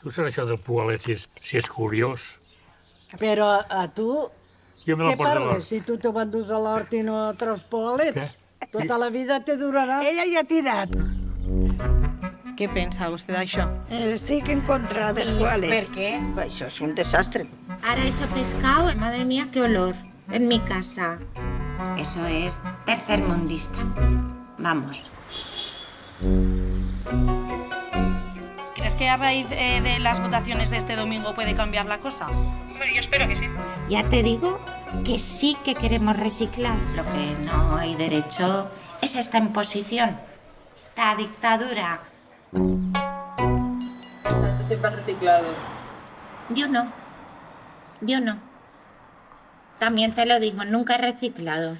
Tu saps això del poalet, si és curiós? Però a tu, Jo me què la porto a parles? l'hort. Si tu te vas a l'hort i no treus poalet, Què? tota la vida te durarà. Ella ja ha tirat. Què pensa vostè d'això? Estic en contra del poalet. ¿Por qué? Això és un desastre. Ahora he hecho pescado, madre mía, qué olor. En mi casa. Eso es tercermundista. Vamos. ¿Crees que a raíz de las votaciones de este domingo puede cambiar la cosa? Ya te digo que sí que queremos reciclar. Lo que no hay derecho es esta imposición, esta dictadura. Siempre has reciclado. Yo no. También te lo digo, nunca he reciclado.